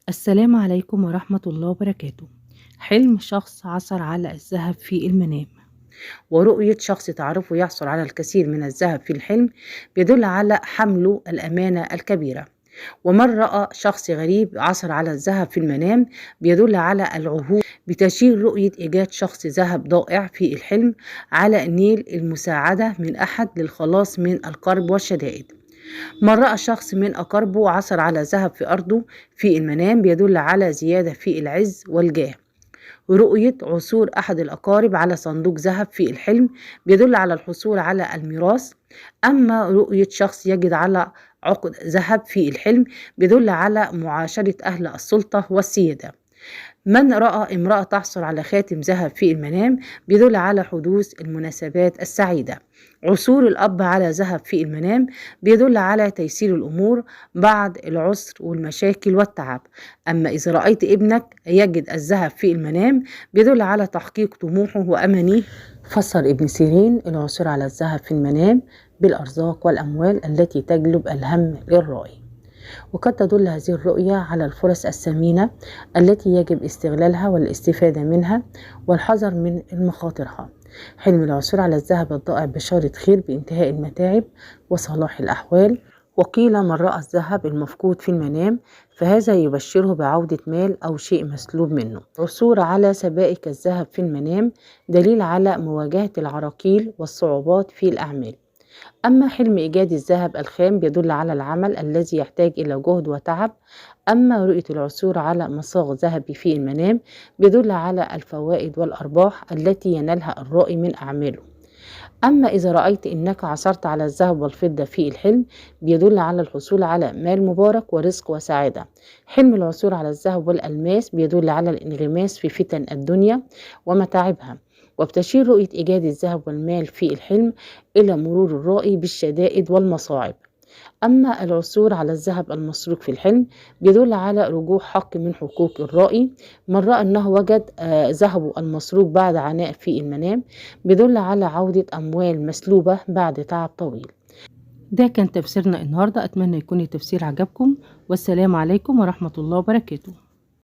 السلام عليكم ورحمة الله وبركاته. حلم شخص عثر على الذهب في المنام، ورؤية شخص تعرفه يحصل على الكثير من الذهب في الحلم بيدل على حمله الأمانة الكبيرة. ومن رأى شخص غريب عثر على الذهب في المنام بيدل على العهود. بتشير رؤية إيجاد شخص ذهب ضائع في الحلم على نيل المساعدة من أحد للخلاص من الكرب والشدائد. من رأى شخص من أقاربه عثر على ذهب في أرضه في المنام بيدل على زيادة في العز والجاه. ورؤية عثور أحد الأقارب على صندوق ذهب في الحلم بيدل على الحصول على الميراث. أما رؤية شخص يجد على عقد ذهب في الحلم بيدل على معاشرة أهل السلطة والسيادة. من رأى امرأة تحصل على خاتم ذهب في المنام بيدل على حدوث المناسبات السعيدة. عثور الأب على ذهب في المنام بيدل على تيسير الأمور بعد العسر والمشاكل والتعب. أما إذا رأيت ابنك يجد الذهب في المنام بيدل على تحقيق طموحه وأمانيه. فسر ابن سيرين العثور على الذهب في المنام بالأرزاق والأموال التي تجلب الهم للرائي. وقد تدل هذه الرؤية على الفرص الثمينة التي يجب استغلالها والاستفادة منها والحذر من مخاطرها. حلم العثور على الذهب الضائع بشارة خير بانتهاء المتاعب وصلاح الأحوال. وقيل من رأى الذهب المفقود في المنام فهذا يبشره بعودة مال أو شيء مسلوب منه. عثور على سبائك الذهب في المنام دليل على مواجهة العراقيل والصعوبات في الأعمال. أما حلم إيجاد الذهب الخام بيدل على العمل الذي يحتاج إلى جهد وتعب. أما رؤية العثور على مصاغ ذهبي في المنام بيدل على الفوائد والأرباح التي ينالها الرائي من أعماله. أما إذا رأيت أنك عثرت على الذهب والفضة في الحلم بيدل على الحصول على مال مبارك ورزق وسعادة. حلم العثور على الذهب والألماس بيدل على الانغماس في فتن الدنيا ومتاعبها. وبتشير رؤية إيجاد الذهب والمال في الحلم إلى مرور الرائي بالشدائد والمصاعب. أما العثور على الذهب المسروق في الحلم بيدل على رجوع حق من حقوق الرائي. من رأى أنه وجد ذهبه المسروق بعد عناء في المنام بيدل على عودة أموال مسلوبة بعد تعب طويل. ده كان تفسيرنا النهاردة، أتمنى يكون التفسير عجبكم، والسلام عليكم ورحمة الله وبركاته.